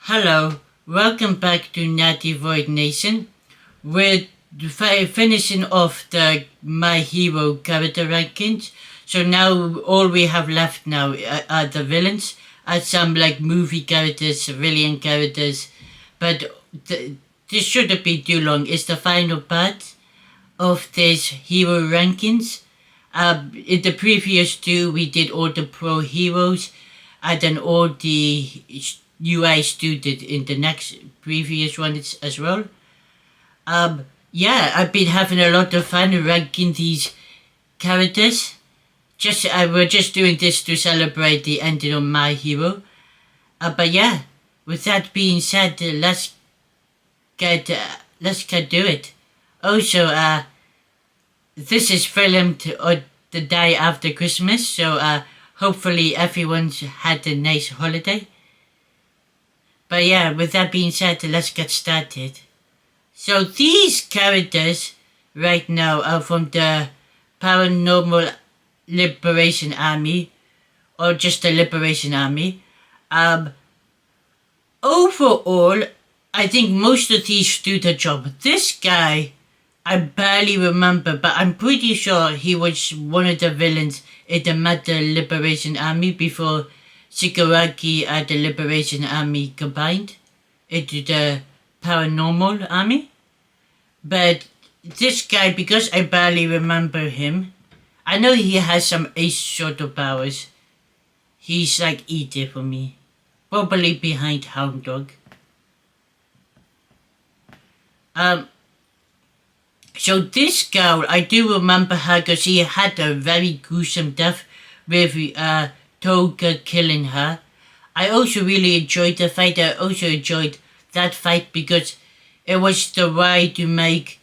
Hello, welcome back to Natty Void Nation. We're finishing off the My Hero character rankings. So now all we have left now are the villains, are some like movie characters, civilian characters, but this shouldn't be too long. It's the final part of this hero rankings. In the previous two, we did all the pro heroes, and then all the UI student in the next previous one as well. Yeah, I've been having a lot of fun ranking these characters. We're just doing this to celebrate the ending of My Hero. But yeah, with that being said, let's get do it. Also, this is filmed on the day after Christmas, so hopefully everyone's had a nice holiday. But yeah, with that being said, let's get started. So these characters right now are from the Paranormal Liberation Army, or just the Liberation Army. Overall, I think most of these do the job. This guy, I barely remember, but I'm pretty sure he was one of the villains in the Meta Liberation Army before Shigaraki and the Liberation Army combined into the Paranormal Army. But this guy, because I barely remember him, I know he has some ace sort of powers. He's like E for me. Probably behind Hound Dog. So this girl, I do remember her because she had a very gruesome death with Toga killing her. I also really enjoyed the fight. I also enjoyed that fight because it was the way to make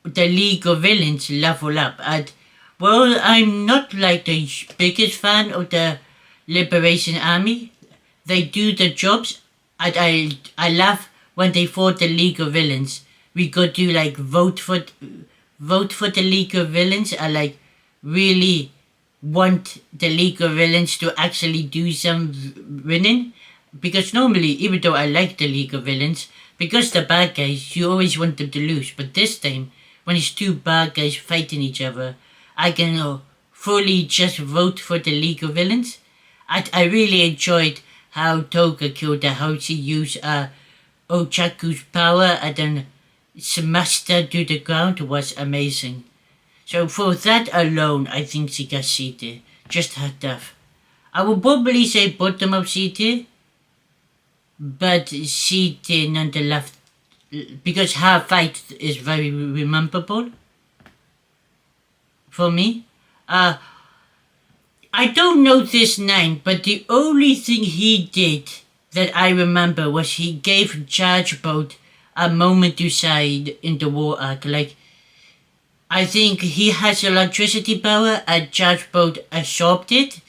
the League of Villains level up. And well, I'm not like the biggest fan of the Liberation Army. They do the jobs, and I laugh when they fought the League of Villains. We got to like vote for the League of Villains and like really want the League of Villains to actually do some winning. Because normally, even though I like the League of Villains, because the bad guys, you always want them to lose. But this time, when it's two bad guys fighting each other, I can fully just vote for the League of Villains. I really enjoyed how Toga killed her, how she used Ochaku's power and then smashed her to the ground was amazing. So for that alone, I think she got C tier. Just her death. I would probably say bottom of C tier, but C tier nonetheless, because her fight is very memorable for me. I don't know this name, but the only thing he did that I remember was he gave Charge Boat a moment to shine in the war arc. Like, I think he has electricity power and Charge Boat absorbed it.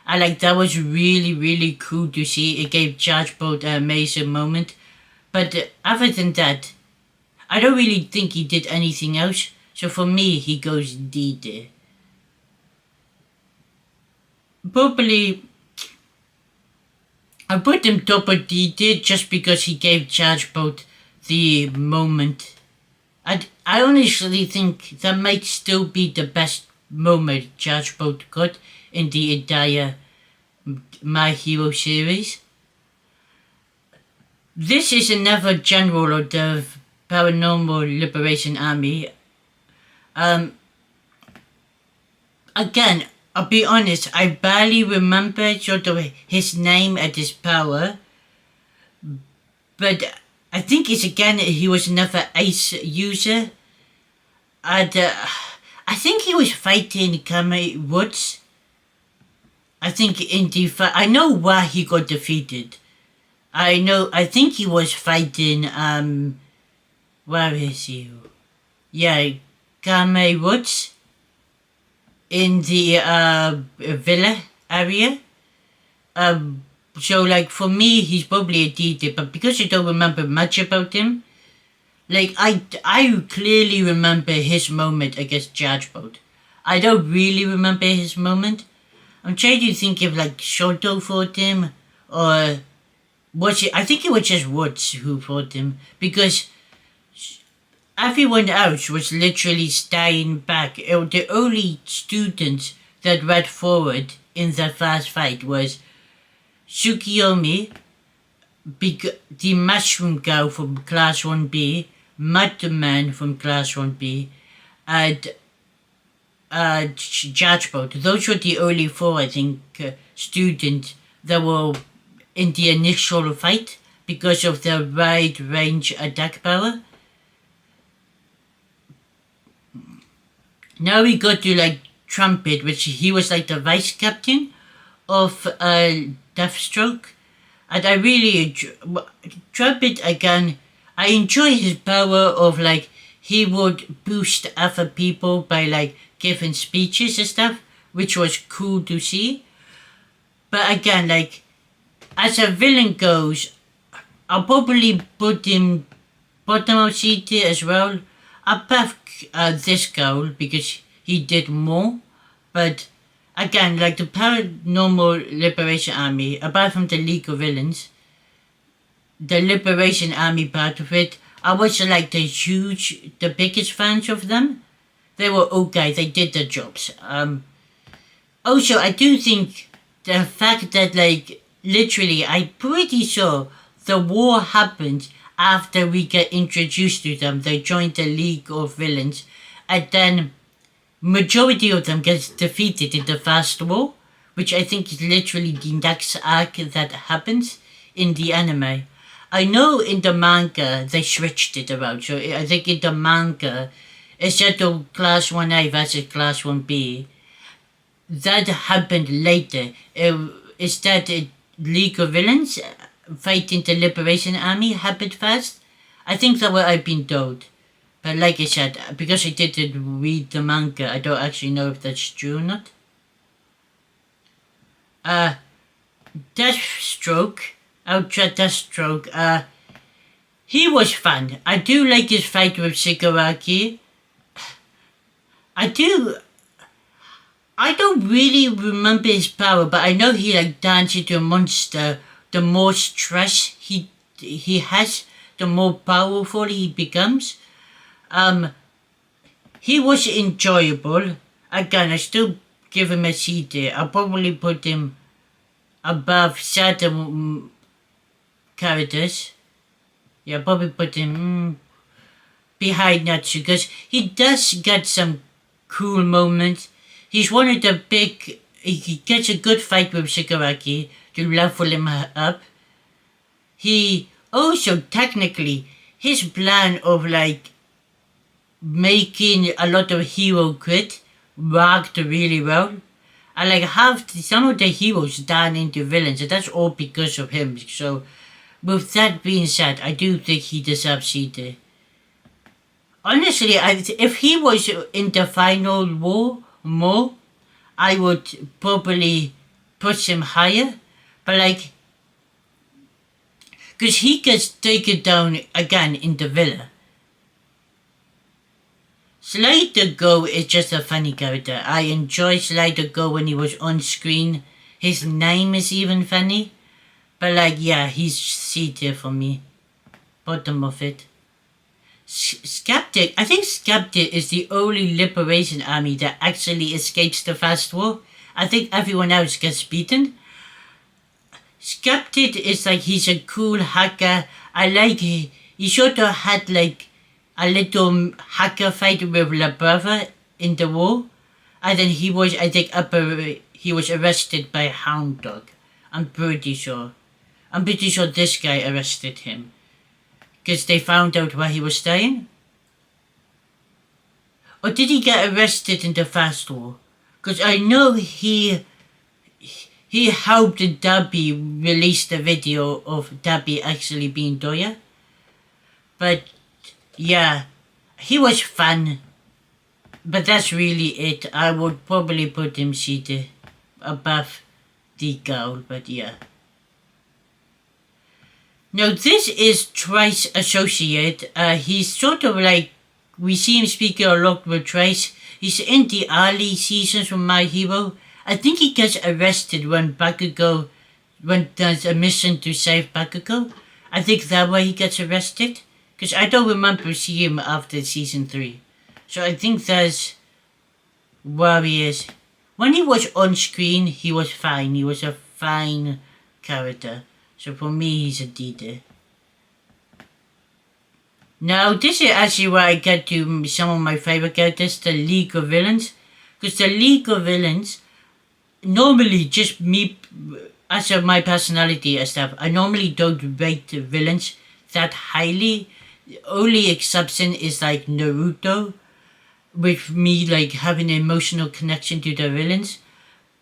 And like, that was really, really cool to see. It gave Charge Boat an amazing moment. But other than that, I don't really think he did anything else. So for me, he goes D there. Probably, I put him top of D tier just because he gave Charge Boat the moment. I honestly think that might still be the best moment Charge Boat got in the entire My Hero series. This is another general of the Paranormal Liberation Army. Again, I'll be honest, I barely remember sort of his name and his power. But I think it's again, he was another ace user. And I think he was fighting Kame Woods. I think in the fight, I know why he got defeated. I think he was fighting, where is he? Yeah, Kame Woods in the villa area. So like for me, he's probably a D tier, but because I don't remember much about him, like I clearly remember his moment against Charge Boat. I don't really remember his moment. I'm trying to think if like Shoto fought him or Was it? I think it was just Woods who fought him because everyone else was literally staying back. The only student that went forward in the first fight was Tsukiyomi, the mushroom girl from Class 1B, Mud Man from Class 1B, and Judgeboat. Those were the only four, I think, students that were in the initial fight because of their wide range attack power. Now we go to like Trumpet, which he was like the vice captain of Deathstroke. And I really enjoy Trumpet again. I enjoy his power of like he would boost other people by like giving speeches and stuff, which was cool to see. But again, like as a villain goes, I'll probably put him bottom of C tier as well. Above this goal because he did more. But again, like the Paranormal Liberation Army, apart from the League of Villains, the Liberation Army part of it, I wasn't like the biggest fans of them. They were okay, they did their jobs. Also, I do think the fact that like literally, I'm pretty sure the war happened after we get introduced to them. They joined the League of Villains, and then majority of them gets defeated in the first war, which I think is literally the next arc that happens in the anime. I know in the manga they switched it around, so I think in the manga, instead of Class 1A versus Class 1B, that happened later. Instead, League of Villains fighting the Liberation Army happened first. I think that's what I've been told. But like I said, because I didn't read the manga, I don't actually know if that's true or not. Deathstroke, Ultra Deathstroke, he was fun. I do like his fight with Shigaraki. I don't really remember his power, but I know he like turns into a monster. The more stress he has, the more powerful he becomes. He was enjoyable. Again, I still give him a C tier. I'll probably put him above certain characters. Yeah, I'll probably put him behind Natsu because he does get some cool moments. He's one of the big. He gets a good fight with Shigaraki to level him up. He also technically his plan of like making a lot of hero crit worked really well. I like have some of the heroes turn into villains, and that's all because of him. So, with that being said, I do think he deserves C tier. Honestly, if he was in the final war more, I would probably push him higher. But like, because he gets taken down again in the villa. Slider Go is just a funny character. I enjoy Slider Go when he was on screen. His name is even funny. But like, yeah, he's C tier for me. Bottom of it. Skeptic. I think Skeptic is the only Liberation Army that actually escapes the First War. I think everyone else gets beaten. Skeptic is like he's a cool hacker. I like he sort of had like a little hacker fight with La Brava in the war, and then he was he was arrested by Hound Dog. I'm pretty sure this guy arrested him because they found out where he was staying. Or did he get arrested in the First War? Because I know he helped Debbie release the video of Debbie actually being Doya. But yeah, he was fun. But that's really it. I would probably put him C tier above the girl, but yeah. Now this is Trice Associate. He's sort of like, we see him speaking a lot with Trice. He's in the early seasons from My Hero. I think he gets arrested when Bakugo when there's a mission to save Bakugo. I think that way he gets arrested. Because I don't remember seeing him after season 3. So I think that's where he is. When he was on screen, he was fine. He was a fine character. So for me, he's a D tier. Now, this is actually where I get to some of my favorite characters, the League of Villains. Because the League of Villains, normally just me, as of my personality and stuff, I normally don't rate the villains that highly. The only exception is like Naruto, with me like having an emotional connection to the villains.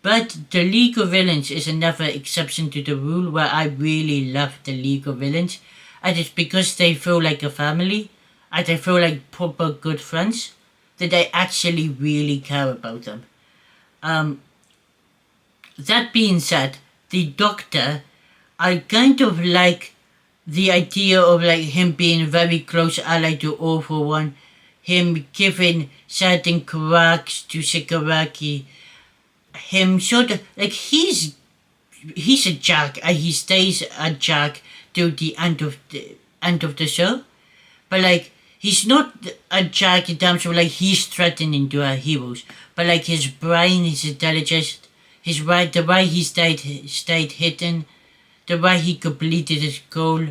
But the League of Villains is another exception to the rule where I really love the League of Villains. And it's because they feel like a family, and they feel like proper good friends, that I actually really care about them. That being said, the Doctor, I kind of like the idea of like him being very close ally to All For One, him giving certain cracks to Shigaraki, him sort of like he's a Jack and he stays a Jack till the end of the show, but like he's not a Jack in terms of like he's threatening to our heroes, but like his brain, his intelligence, the way he stayed hidden, the way he completed his goal,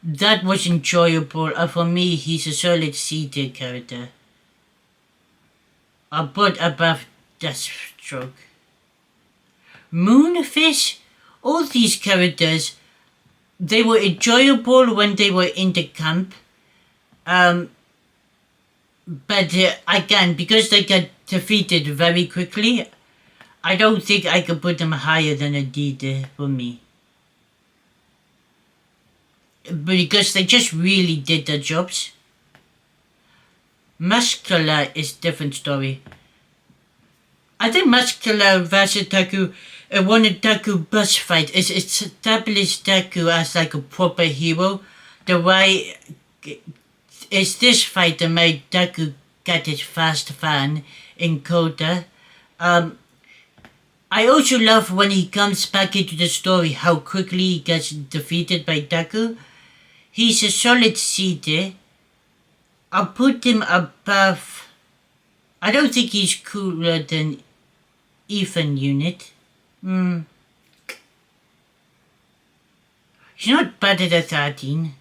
that was enjoyable. And for me, he's a solid C tier character. A bit above Deathstroke. Moonfish, all these characters, they were enjoyable when they were in the camp. But again, because they got defeated very quickly, I don't think I could put them higher than a D tier for me. Because they just really did their jobs. Muscular is different story. I think Muscular versus Deku, won a Deku bus fight. It's established Deku as like a proper hero. The way it's this fight that made Deku get his fast fan in Kota. I also love when he comes back into the story how quickly he gets defeated by Deku. He's a solid C tier. I'll put him above. I don't think he's cooler than Ethan Unit. He's not better than 13.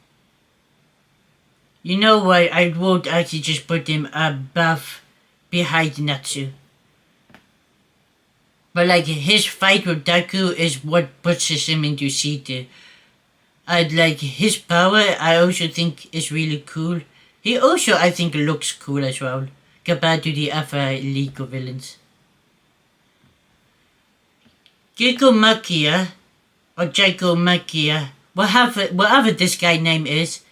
You know what? I would actually just put him above, behind Natsu. But like his fight with Deku is what pushes him into C tier. And like his power, I also think is really cool. He also, I think, looks cool as well, compared to the other League of Villains. Gigomakia, or Jagomakia, whatever this guy's name is,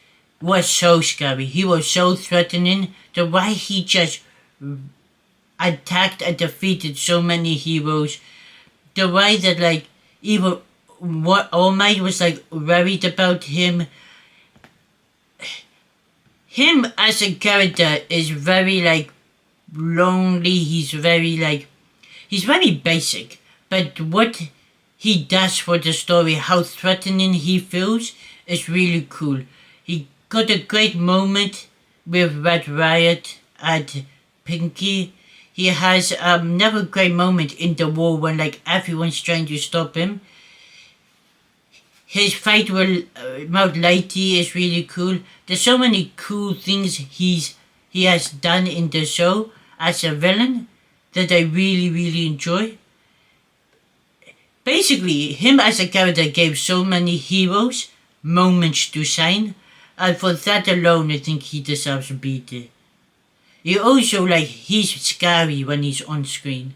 was so scary. He was so threatening. The way he just attacked and defeated so many heroes. The way that like even what All Might was like worried about him. Him as a character is very like lonely. He's very basic. But what he does for the story, how threatening he feels, is really cool. He got a great moment with Red Riot and Pinky. He has another great moment in the war when like everyone's trying to stop him. His fight with Mount Lady is really cool. There's so many cool things he has done in the show as a villain that I really, really enjoy. Basically, him as a character gave so many heroes moments to shine, and for that alone, I think he deserves a B tier. He also, like, he's scary when he's on screen.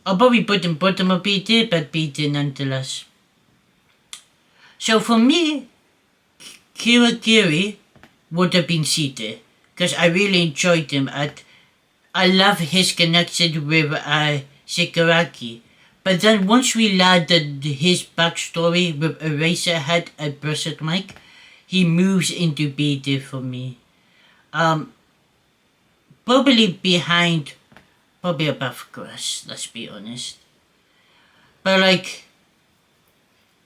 I'll probably put him bottom of B tier, but B tier nonetheless. So for me, Kirigiri would have been C tier, because I really enjoyed him. I love his connection with Shigaraki. But then once we landed his backstory with Eraserhead and Berserk Mike, he moves into B tier for me. Probably above Grass, let's be honest. But like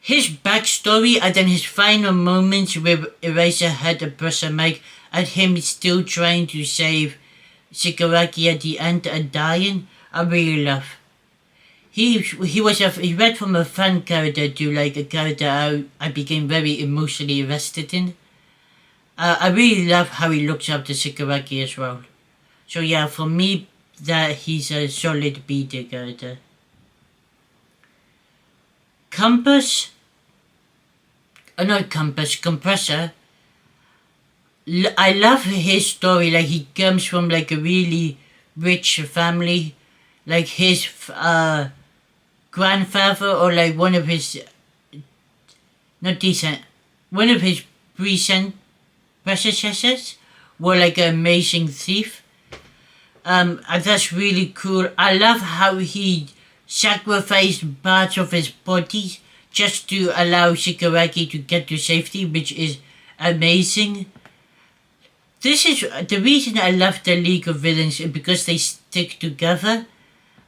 his backstory and then his final moments with Eraserhead and Professor Mike and him still trying to save Shigaraki at the end and dying, I really love. He went from a fun character to like a character I became very emotionally invested in. I really love how he looks after Shigaraki as well. So yeah, for me, that he's a solid B-tier character. Compass, not Compass, Compressor. I love his story. Like he comes from like a really rich family, like his grandfather or like one of his not decent, one of his recent predecessors were like an amazing thief. And that's really cool. I love how he sacrificed parts of his body just to allow Shigaraki to get to safety, which is amazing. This is the reason I love the League of Villains is because they stick together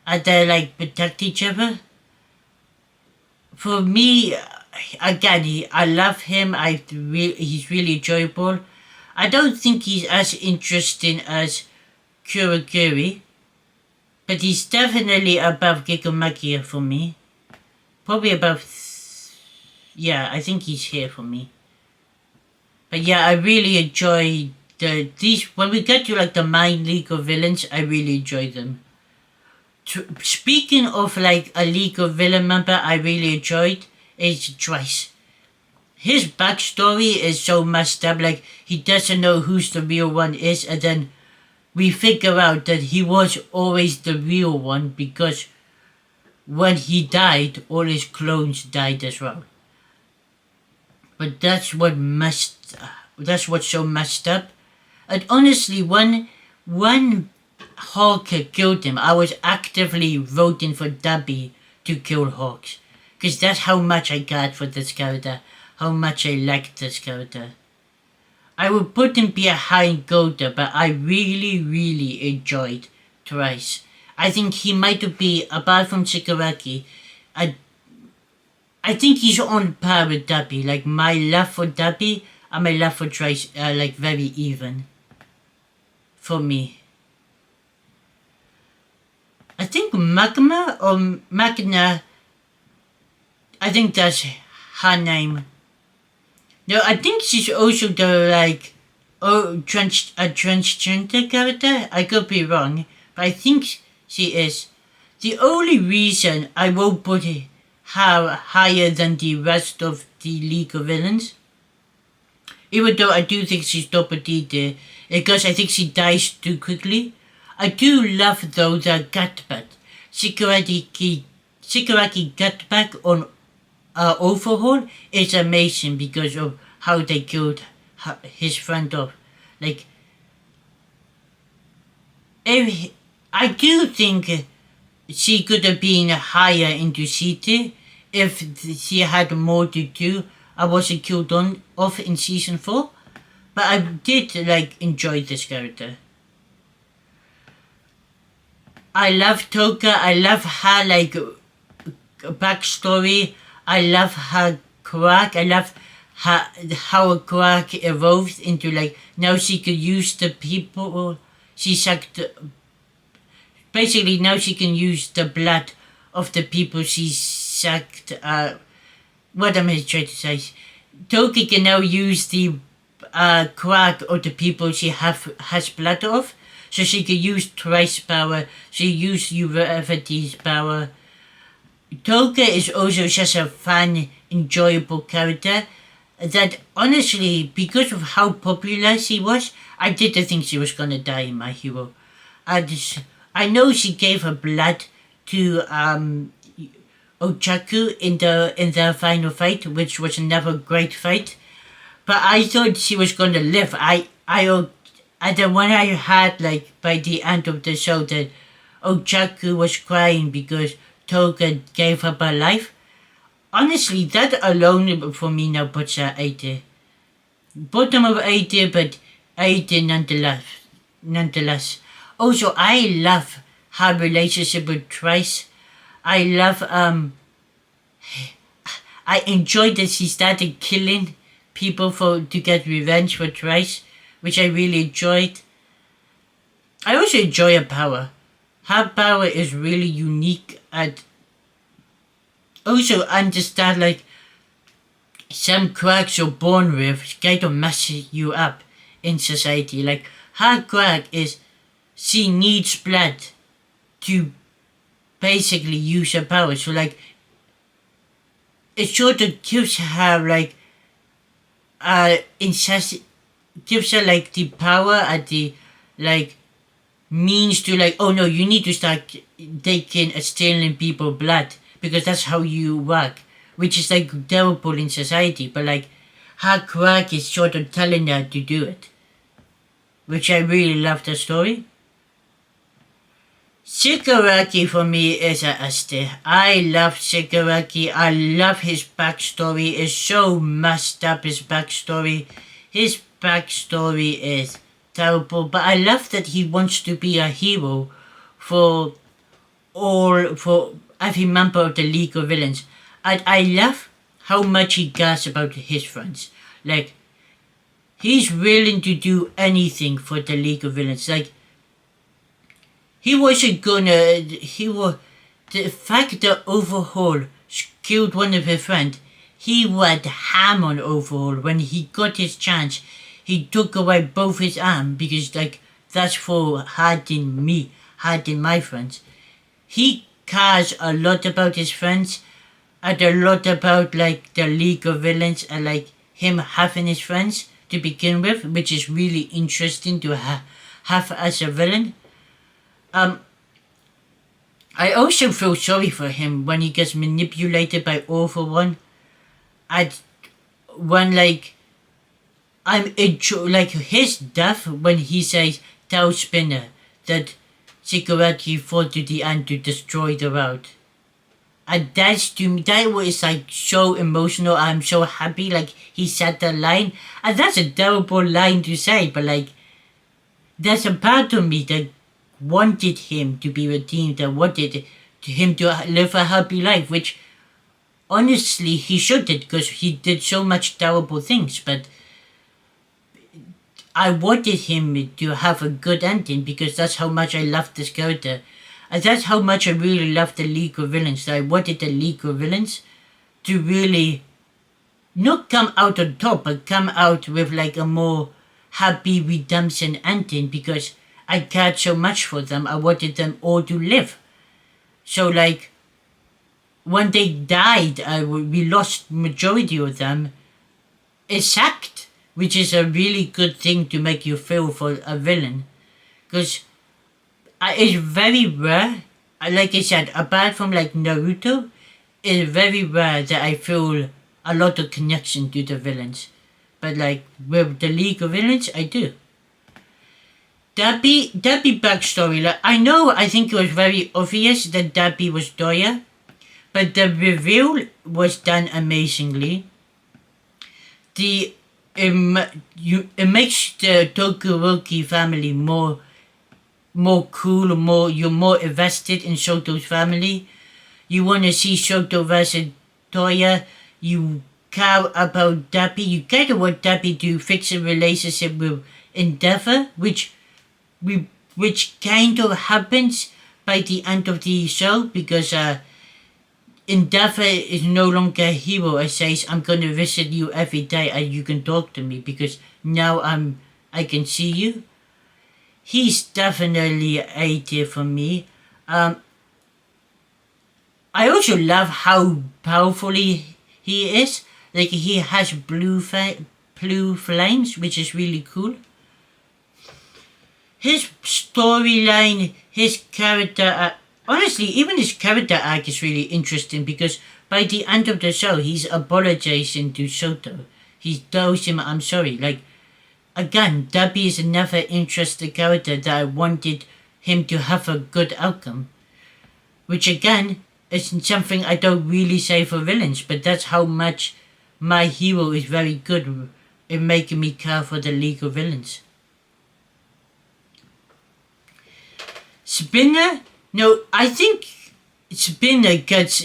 and they like protect each other. For me, again, I love him. He's really enjoyable. I don't think he's as interesting as Kurogiri, but he's definitely above Gigamakira for me. Probably above. Yeah, I think he's here for me. But yeah, I really enjoy these. When we get to like the main League of Villains, I really enjoy them. Speaking of like a League of Villain member I really enjoyed is Trice. His backstory is so messed up, like he doesn't know who's the real one is, and then we figure out that he was always the real one because when he died, all his clones died as well. But that's what's so messed up. And honestly, when Hawk killed him, I was actively voting for Dabby to kill Hawks. Because that's how much I got for this character. How much I liked this character. I would put him behind Golda, but I really enjoyed Trice. I think he might be, apart from Shigaraki, I think he's on par with Dabby. Like my love for Dabby and my love for Trice are like very even. For me. I think Magma or Magna, I think that's her name. No, I think she's also the like a transgender character. I could be wrong, but I think she is. The only reason I won't put her higher than the rest of the League of Villains, even though I do think she's top of D, because I think she dies too quickly. I do love though the Gutback. Shigaraki Gutback on Overhaul is amazing because of how they killed his friend off. Like, I do think she could have been higher into C if she had more to do. I wasn't killed off in season 4, but I did like enjoy this character. I love Toka. I love her like backstory. I love her quirk. I love how a quirk evolved into like now she could use the people she sucked. Basically, now she can use the blood of the people she sucked. What am I trying to say? Toki can now use the quirk of the people she has blood of. So she could use Trice power, she used Uravity's power. Toka is also just a fun, enjoyable character that honestly, because of how popular she was, I didn't think she was gonna die in My Hero. I know she gave her blood to Ochaku in the final fight, which was another great fight. But I thought she was gonna live. And then when I heard, like, by the end of the show that Ochaku was crying because Toga gave up her life, honestly, that alone for me now puts her 80. Bottom of 80, but 80 nonetheless. Also, I love her relationship with Trice. I love I enjoyed that he started killing people to get revenge for Trice, which I really enjoyed. I also enjoy her power. Her power is really unique, and also understand like some quirks you're born with kind of mess you up in society. Like her quirk is she needs blood to basically use her power. So like it sort of gives her like incest gives her like the power and the like means to like, oh no, you need to start taking stealing people blood because that's how you work, which is like terrible in society. But like her quirk is sort of telling her to do it, which I really love the story. Shigaraki for me is a Este. I love Shigaraki. I love his backstory. It's so messed up, his backstory. His backstory is terrible, but I love that he wants to be a hero for for every member of the League of Villains. And I love how much he cares about his friends. Like, he's willing to do anything for the League of Villains. Like, he wasn't gonna. The fact that Overhaul killed one of his friends, he went ham on Overhaul when he got his chance. He took away both his arms because, like, that's for hurting me, hurting my friends. He cares a lot about his friends and a lot about, like, the League of Villains and, like, him having his friends to begin with, which is really interesting to have as a villain. I also feel sorry for him when he gets manipulated by All for One. When like like his death when he says tell Spinner that Shigaraki fought to the end to destroy the world. And that's to me that was like so emotional. I'm so happy like he said that line. And that's a terrible line to say, but like there's a part of me that wanted him to be redeemed, that wanted him to live a happy life, which honestly he shouldn't because he did so much terrible things, but I wanted him to have a good ending because that's how much I love this character. And that's how much I really love the League of Villains. I wanted the League of Villains to really not come out on top, but come out with like a more happy redemption ending because I cared so much for them. I wanted them all to live. So like when they died, we lost majority of them. It sucked, which is a really good thing to make you feel for a villain, because it's very rare. Like I said, apart from like Naruto, it's very rare that I feel a lot of connection to the villains. But like with the League of Villains, I do. Dabi backstory. Like, I think it was very obvious that Dabi was Doya, but the reveal was done amazingly. It makes the Todoroki family more cool, you're more invested in Shoto's family. You want to see Shoto versus Toya. You care about Dabi. You kind of want Dabi to fix a relationship with Endeavor, which kind of happens by the end of the show because Endeavor is no longer a hero and says, I'm gonna visit you every day and you can talk to me because now I can see you. He's definitely a tier for me. I also love how powerful he is. Like he has blue flames, which is really cool. His storyline, his character, honestly, even his character arc is really interesting because by the end of the show, he's apologizing to Shoto. He tells him, I'm sorry. Like, again, Dabi is another interesting character that I wanted him to have a good outcome. Which again, is something I don't really say for villains, but that's how much my hero is very good in making me care for the League of Villains. Spinner? No, I think Spinner gets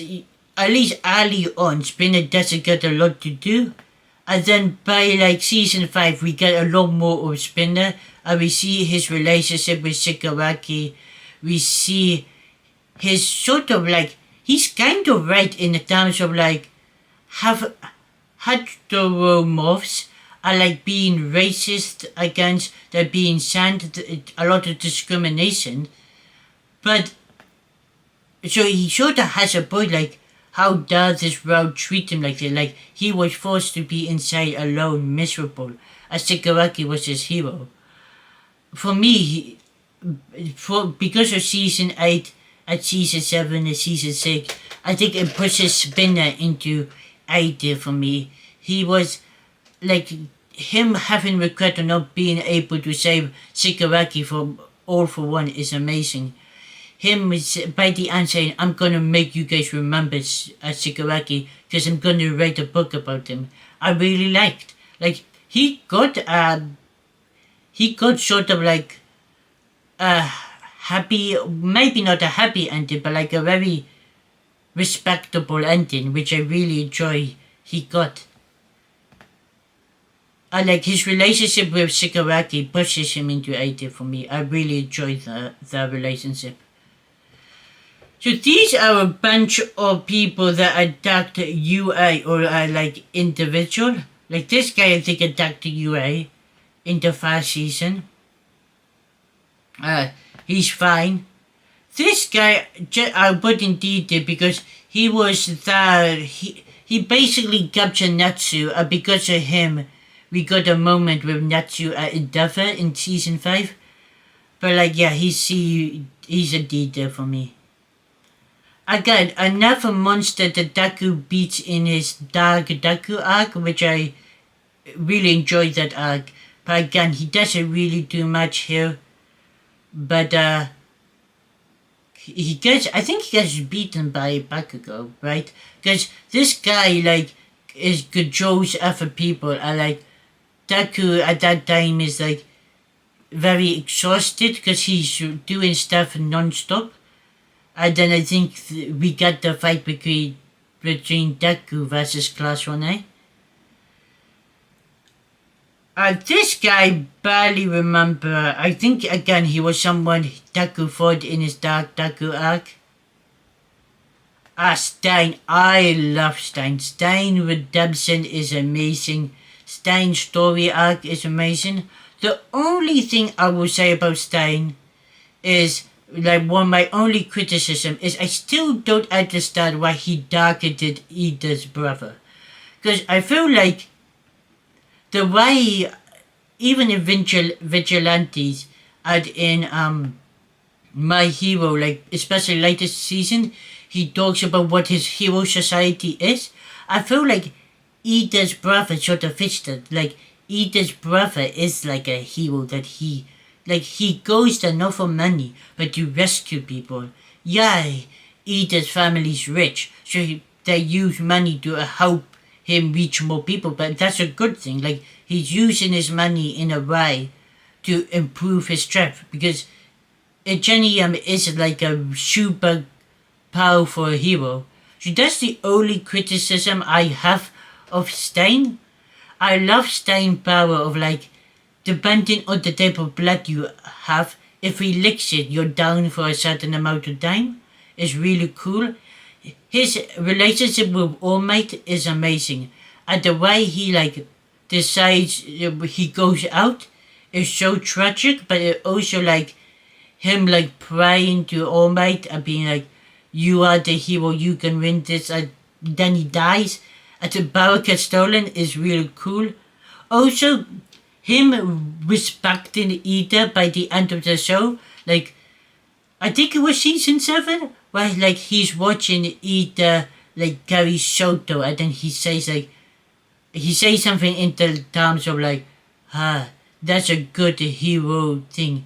at least early on, Spinner doesn't get a lot to do. And then by like season 5, we get a lot more of Spinner, and we see his relationship with Shigaraki. We see his sort of like, he's kind of right in the terms of like, have heteromorphs are like being racist against, they're being sent a lot of discrimination. But, so he sort of has a point, like, how does this world treat him like that? Like, he was forced to be inside alone, miserable, as Shigaraki was his hero. For me, because of season 8 and season 7 and season 6, I think it pushes Spinner into A tier for me. He was, like, him having regret of not being able to save Shigaraki from All for One is amazing. Him by the end saying, I'm gonna make you guys remember Shigaraki because I'm gonna write a book about him. I really liked. Like, he got sort of like a happy, maybe not a happy ending, but like a very respectable ending, which I really enjoy he got. I like his relationship with Shigaraki pushes him into A tier for me. I really enjoy the relationship. So these are a bunch of people that attacked UA or are like individual. Like this guy I think attacked UA in the first season. He's fine. This guy I put in detail because he was there. He basically captured Natsu, and because of him, we got a moment with Natsu at Endeavor in season 5. But like, yeah, he's a D there for me. Again, another monster that Deku beats in his Dark Deku arc, which I really enjoyed that arc. But again, he doesn't really do much here. But I think he gets beaten by Bakugo, right? Because this guy, like, controls other people, and like, Deku at that time is like, very exhausted because he's doing stuff non-stop. And then I think we got the fight between Deku versus Class 1A. This guy barely remember. I think again he was someone Deku fought in his Dark Deku arc. Stein. I love Stein. Stein Redemption is amazing. Stein's story arc is amazing. The only thing I will say about Stein is, like, my only criticism is I still don't understand why he targeted Ida's brother. Because I feel like the way, even in Vigilantes and in My Hero, like, especially latest season, he talks about what his hero society is. I feel like Ida's brother sort of fits that. Like, Ida's brother is like a hero that he goes there not for money, but to rescue people. Yeah, Ida's family's rich, so they use money to help him reach more people, but that's a good thing. Like, he's using his money in a way to improve his strength, because Genium is like a super powerful hero. So that's the only criticism I have of Stein. I love Stein's power of, like, depending on the type of blood you have, if he licks it, you're down for a certain amount of time. It's really cool. His relationship with All Might is amazing. And the way he, like, decides he goes out is so tragic, but it also, like, him, like, praying to All Might and being like, you are the hero, you can win this, and then he dies. And the power gets stolen is really cool. Also, him respecting Ida by the end of the show, like, I think it was season 7, where, like, he's watching Ida, like, carry Shoto, and then he says something in the terms of, like, that's a good hero thing,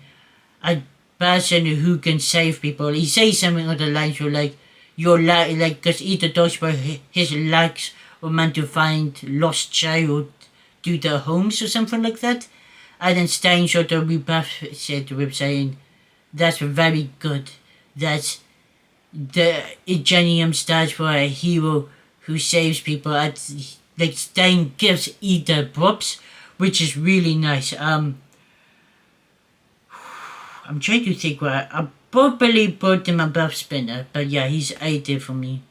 a person who can save people. He says something on the lines of, like, because Ida talks about his legs were meant to find lost child to their homes or something like that. And then Stein sort of rebuffs it with saying, that's very good. That's the Ingenium stands for a hero who saves people. Like Stein gives Ida props, which is really nice. I'm trying to think where I probably put him above Spinner, but yeah, he's A tier for me.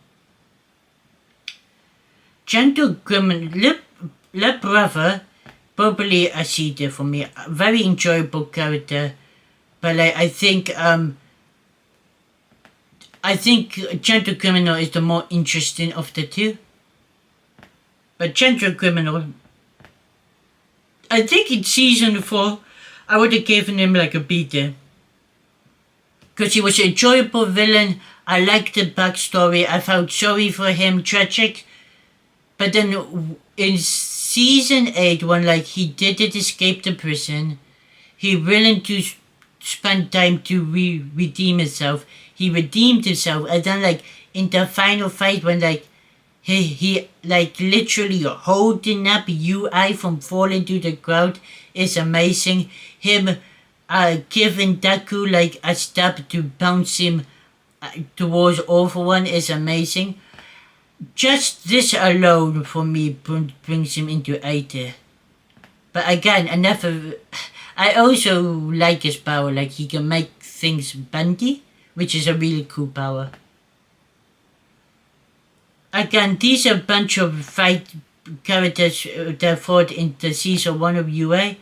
Gentle Criminal, Le Brother, probably a C tier for me. A very enjoyable character, but like I think Gentle Criminal is the more interesting of the two. But Gentle Criminal, I think in season 4, I would have given him like a B tier. Because he was an enjoyable villain. I liked the backstory. I felt sorry for him, tragic. But then in season 8, when like he didn't escape the prison, he willing to spend time to redeem himself. He redeemed himself, and then like in the final fight when like he like literally holding up UI from falling to the ground is amazing. Him giving Deku like a stab to bounce him towards All For One is amazing. Just this alone for me brings him into A tier. But again, I also like his power, like he can make things bendy, which is a really cool power. Again, these are a bunch of fight characters that fought in the season 1 of UA.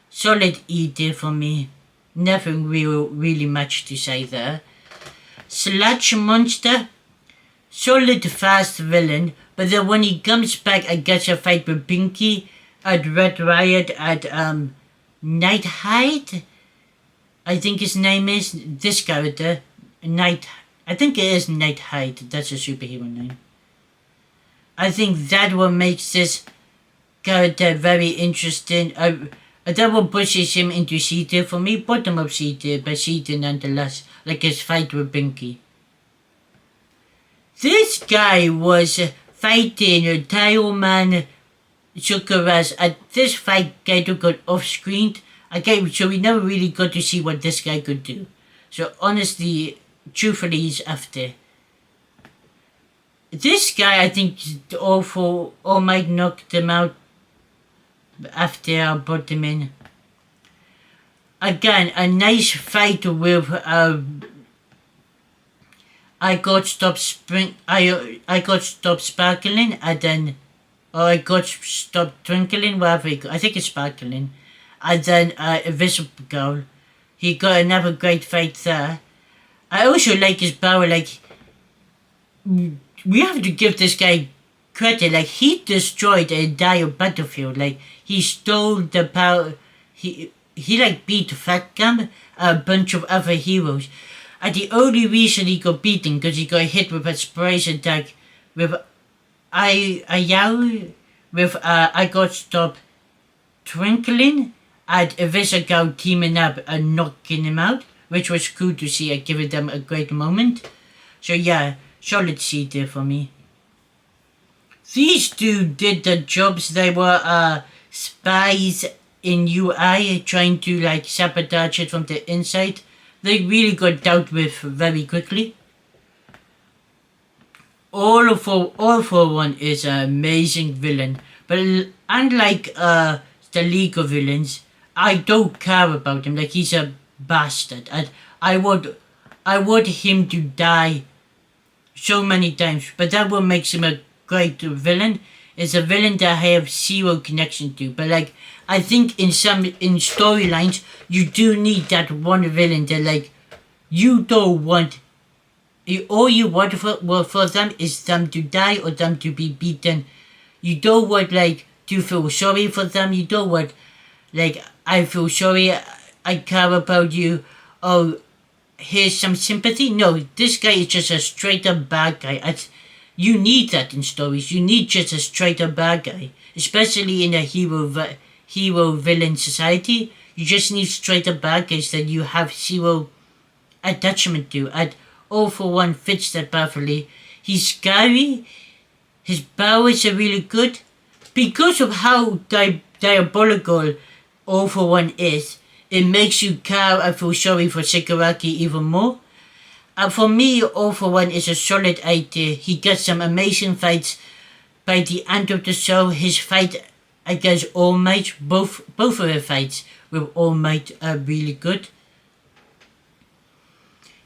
Solid E tier for me. Nothing really much to say there. Sludge Monster. Solid fast villain, but then when he comes back and gets a fight with Pinky at Red Riot at Nighthide, I think his name is, this character, I think it is Nighthide, that's a superhero name. I think that what makes this character very interesting. That what pushes him into C tier for me, bottom of C tier, but C tier nonetheless, like his fight with Pinky. This guy was fighting Tailman Sukaras. At this fight, kind of got off-screened. Okay, so we never really got to see what this guy could do. So honestly, truthfully, he's after. This guy, I think, All Might knocked him out after I brought him in. Again, a nice fight with I got stopped sparkling, and then, or I got stopped twinkling, whatever I think it's sparkling, and then Invisible Girl. He got another great fight there. I also like his power, like, we have to give this guy credit, like, he destroyed the entire battlefield, like, he stole the power, he like beat Fatcam, a bunch of other heroes. And the only reason he got beaten because he got hit with a surprise attack with I got stopped twinkling and Invisible teaming up and knocking him out, which was cool to see and giving them a great moment. So yeah, solid C tier for me. These two did the jobs. They were spies in UI trying to like sabotage it from the inside. They really got dealt with very quickly. All for One is an amazing villain, but unlike the League of Villains, I don't care about him. Like he's a bastard, and I want him to die so many times. But that what makes him a great villain. Is a villain that I have zero connection to. But like I think in storylines you do need that one villain that like you don't want. All you want for them is them to die or them to be beaten. You don't want like to feel sorry for them. You don't want like I feel sorry, I care about you. Oh, here's some sympathy. No, this guy is just a straight up bad guy. You need that in stories. You need just a straight up bad guy, especially in a hero villain society. You just need straight up bad guys that you have zero attachment to. And All For One fits that perfectly. He's scary. His powers are really good because of how diabolical All For One is. It makes you care and feel sorry for Shigaraki even more. For me, All for One is a solid idea. He gets some amazing fights. By the end of the show, his fight against All Might, both of the fights with All Might are really good.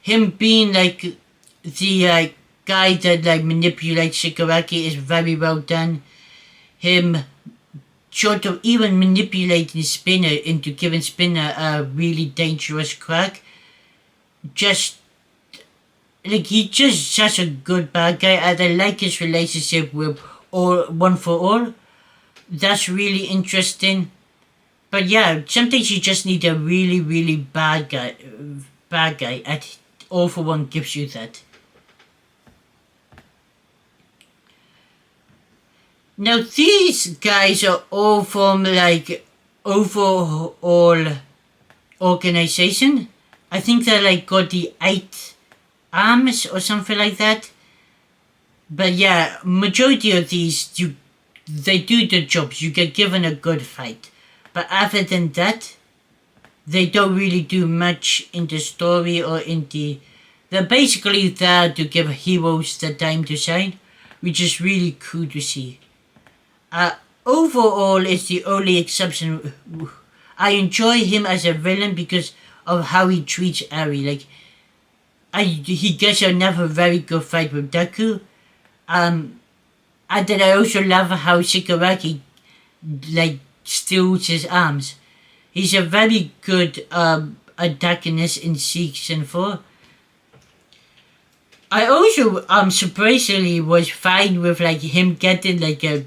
Him being like the guy that like manipulates Shigaraki is very well done. Him sort of even manipulating Spinner into giving Spinner a really dangerous crack. Just like he's just such a good bad guy, and I like his relationship with One for All. That's really interesting. But yeah, sometimes you just need a really, really bad guy. And All for One gives you that. Now these guys are all from like overall organization. I think they like got the 8 arms or something like that. But yeah, majority of these they do the jobs. You get given a good fight. But other than that, they don't really do much in the story or in the... They're basically there to give heroes the time to shine, which is really cool to see. Overall, it's the only exception. I enjoy him as a villain because of how he treats Eri. Like, he gets another very good fight with Deku. And then I also love how Shigaraki like steals his arms. He's a very good antagonist in season 4. I also surprisingly was fine with like him getting like a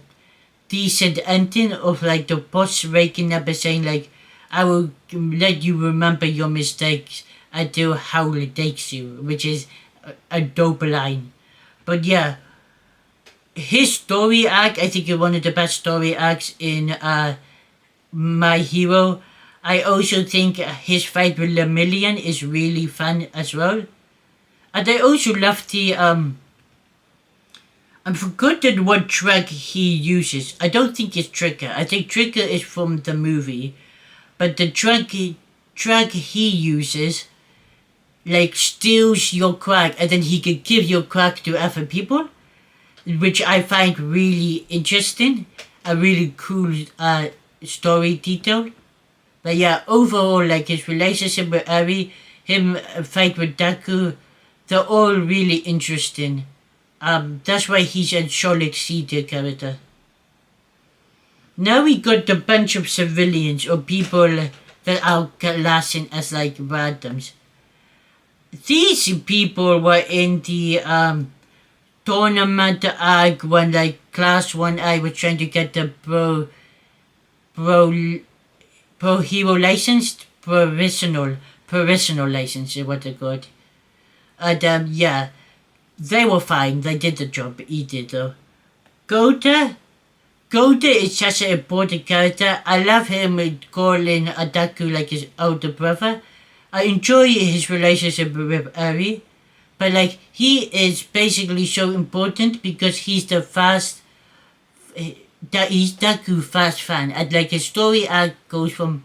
decent ending of like the boss waking up and saying like, I will let you remember your mistakes until hell takes you, which is a dope line. But yeah, his story arc, I think, is one of the best story arcs in My Hero. I also think his fight with Lemillion is really fun as well. And I also love the I'm forgotten what track he uses. I don't think it's Trigger. I think Trigger is from the movie. But the track he uses like steals your crack and then he can give your crack to other people, which I find really interesting. A really cool story detail. But yeah, overall, like his relationship with Eri, him fight with Deku, they're all really interesting. That's why he's a solid C tier character. Now we got a bunch of civilians or people that are classing as like randoms. These people were in the tournament arc when like class 1I was trying to get the pro hero licensed provisional license is what they called. And yeah, they were fine. They did the job. He did though. Gota is such an important character. I love him calling Adaku like his older brother. I enjoy his relationship with Eri. But like, he is basically so important because he's the he's Deku fast fan. And like his story arc goes from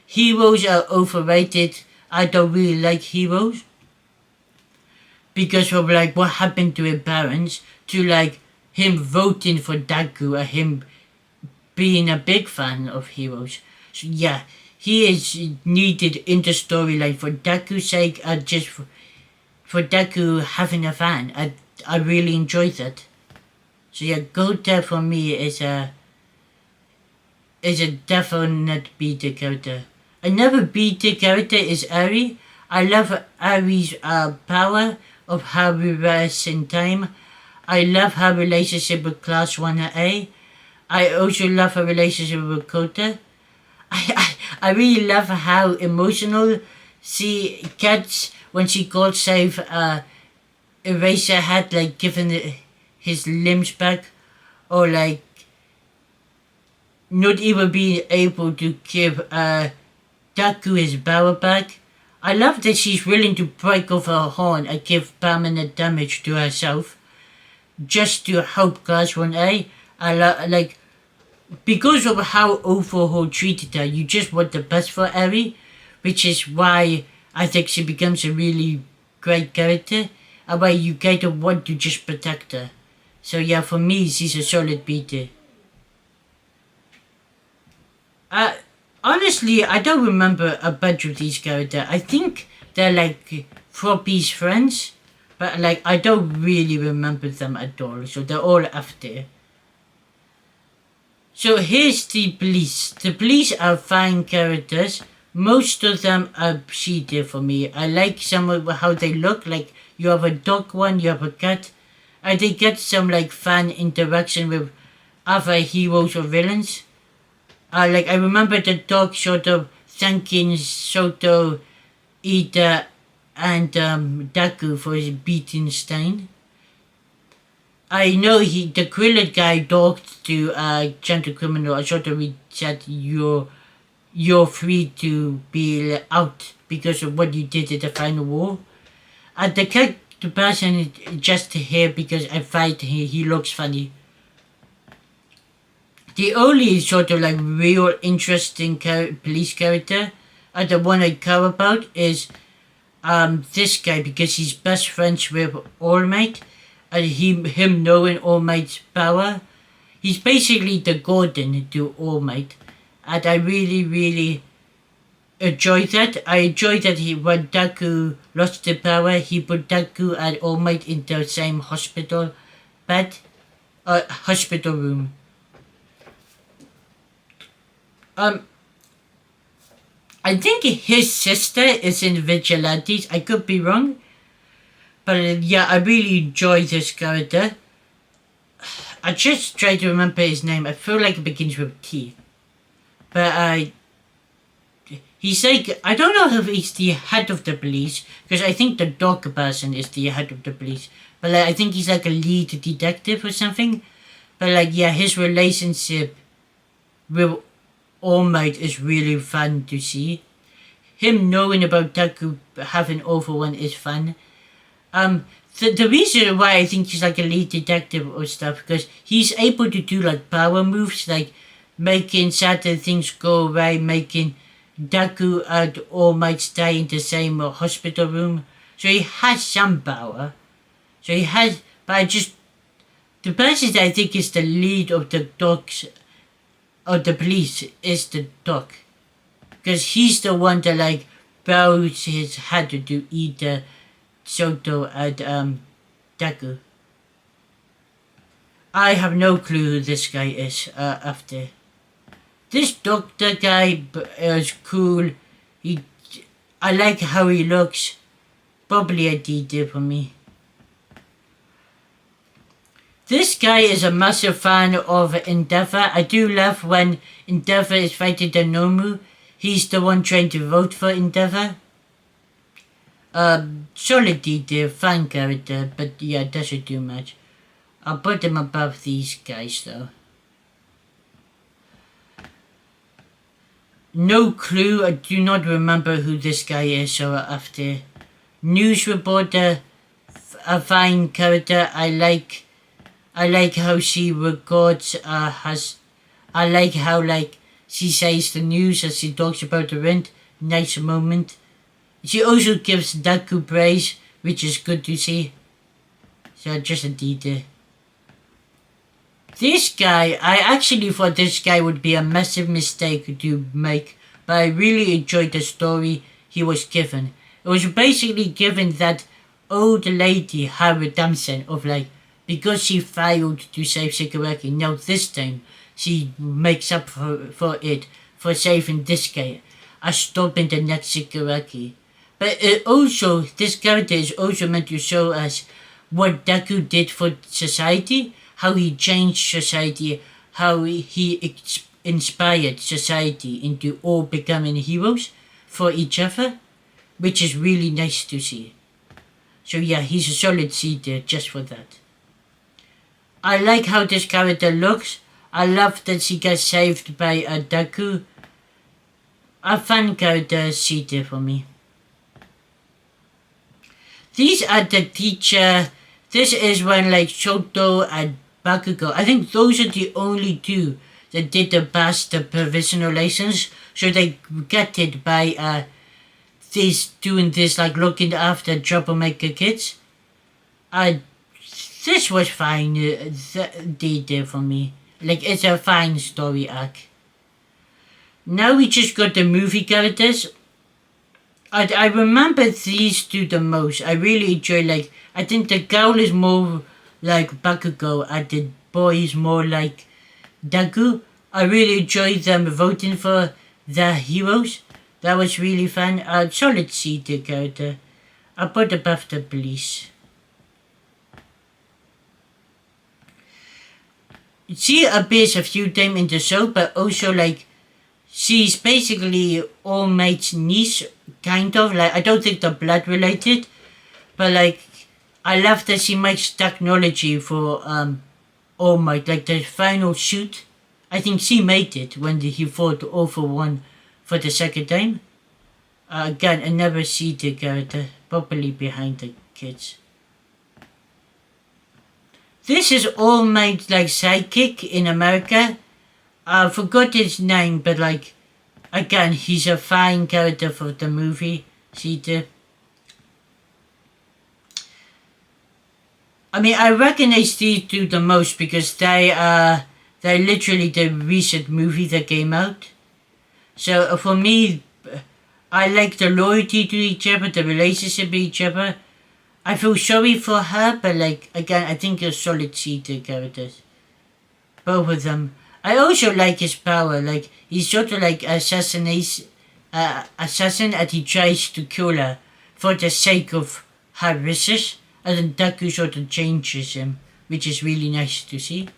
heroes are overrated, I don't really like heroes, because of like what happened to his parents, to like him voting for Deku or him being a big fan of heroes. So yeah, he is needed in the storyline for Deku's sake and just for Deku having a fan. I really enjoyed that. So yeah, Gota for me is a definite B-tier character. Another B-tier character is Eri. I love Eri's power of her reverse in time. I love her relationship with Class 1A. I also love her relationship with Kota. I really love how emotional she gets when she got save Eraser had like given his limbs back, or like not even being able to give Deku his power back. I love that she's willing to break off her horn and give permanent damage to herself just to help Class 1A. Like, because of how Overhaul treated her, you just want the best for Eri, which is why I think she becomes a really great character, but you kind of want to just protect her. So yeah, for me, she's a solid beater. Uh, Honestly, I don't remember a bunch of these characters. I think they're like Floppy's friends, but like I don't really remember them at all. So they're all after. So here's the police. The police are fine characters. Most of them are cheater for me. I like some of how they look. Like you have a dog one, you have a cat. And they get some like fun interaction with other heroes or villains. Like I remember the dog sort of thanking Soto, Ida, and Daku for his beating Stein. I know the Krillin guy talked to Gentle Criminal. I sort of said you're free to be out because of what you did at the final war. The person is just here because I fight he looks funny. The only sort of like real interesting police character, the one I care about is this guy because he's best friends with All Might, and him knowing All Might's power. He's basically the Gordon to All Might, and I really enjoy that. I enjoy that when Daku lost the power, he put Daku and All Might in the same hospital room. I think his sister is in Vigilantes. I could be wrong. But yeah, I really enjoy this character. I just try to remember his name. I feel like it begins with T. But he's like, I don't know if he's the head of the police, because I think the dog person is the head of the police. But like, I think he's like a lead detective or something. But like, yeah, his relationship with All Might is really fun to see. Him knowing about Taku having over one is fun. The reason why I think he's like a lead detective or stuff, because he's able to do like power moves, like making certain things go away, making Daku and All Might stay in the same hospital room. So he has some power. The person that I think is the lead of the dogs, of the police, is the dog. Because he's the one that like bows his head to either Soto and Daku. I have no clue who this guy is after. This doctor guy is cool. I like how he looks. Probably a D for me. This guy is a massive fan of Endeavor. I do love when Endeavor is fighting the Nomu. He's the one trying to vote for Endeavor. Solid D, fun character, but yeah, doesn't do much. I'll put him above these guys though. No clue, I do not remember who this guy is, so after. News reporter, a fine character. I like how she records, I like how like she says the news as she talks about the rent. Nice moment. She also gives Daku praise, which is good to see. So just a detail. This guy, I actually thought this guy would be a massive mistake to make, but I really enjoyed the story he was given. It was basically given that old lady her redemption of like, because she failed to save Shigaraki, now this time she makes up for it for saving this guy, stopping the next Shigaraki. But this character is also meant to show us what Daku did for society, how he changed society, how he inspired society into all becoming heroes for each other, which is really nice to see. So yeah, he's a solid seed just for that. I like how this character looks. I love that she gets saved by Daku. A fun character seed for me. These are the teacher. This is when like Shoto and Bakugo. I think those are the only two that did pass the provisional license. So they get it by this doing this, like looking after troublemaker kids. This was fine. They did for me. Like, it's a fine story arc. Now we just got the movie characters. I remember these two the most. I really enjoy, like, I think the girl is more like Bakugo and the boy is more like Deku. I really enjoyed them voting for their heroes. That was really fun. Solid C, the character. I put above the police. She appears a few times in the show, but also like she's basically All Might's niece, kind of. Like, I don't think they're blood related, but like I love that she makes technology for All Might, like the final suit. I think she made it when he fought All for One for the second time. Again, I never see the character properly behind the kids. This is All Might like sidekick in America. I forgot his name, but like again, he's a fine character for the movie. See the. I mean, I recognize these two the most because they're literally the recent movie that came out. So for me, I like the loyalty to each other, the relationship with each other. I feel sorry for her, but like again, I think they're solid C-tier characters. Both of them. I also like his power. Like he's sort of like assassin, and he tries to kill her for the sake of her wishes, and then Deku sort of changes him, which is really nice to see.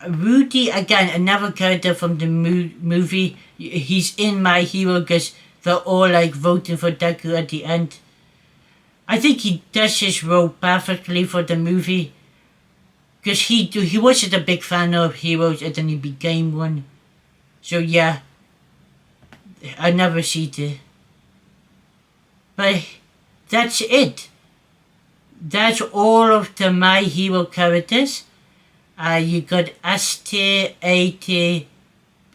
Rudy, again, another character from the movie. He's in My Hero because they're all like voting for Deku at the end. I think he does his role perfectly for the movie. Because he wasn't a big fan of heroes and then he became one. So yeah, I never see it. But that's it. That's all of the My Hero characters. You got S tier, A tier,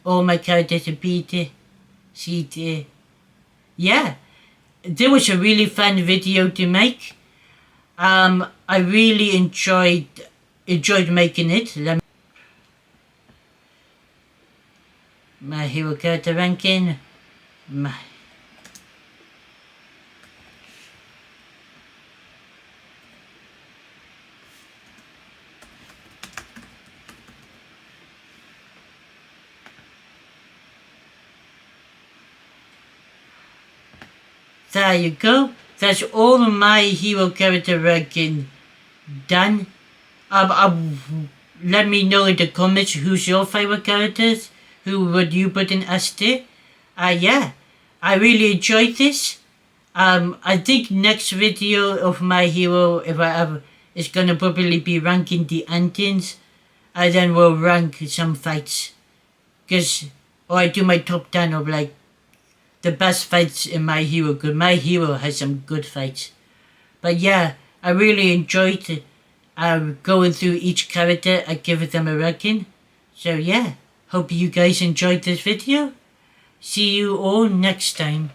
all my characters are B tier, C tier. Yeah, there was a really fun video to make. I really enjoyed making it. My hero character ranking. There you go. That's all of My Hero character ranking done. Let me know in the comments who's your favorite characters. Who would you put in S tier? Yeah, I really enjoyed this. I think next video of My Hero, if I ever, is gonna probably be ranking the Antons. I then will rank some fights. Or I do my top 10 of like the best fights in My Hero, because My Hero has some good fights. But yeah, I really enjoyed it. Going through each character, I give them a ranking. So yeah, hope you guys enjoyed this video. See you all next time.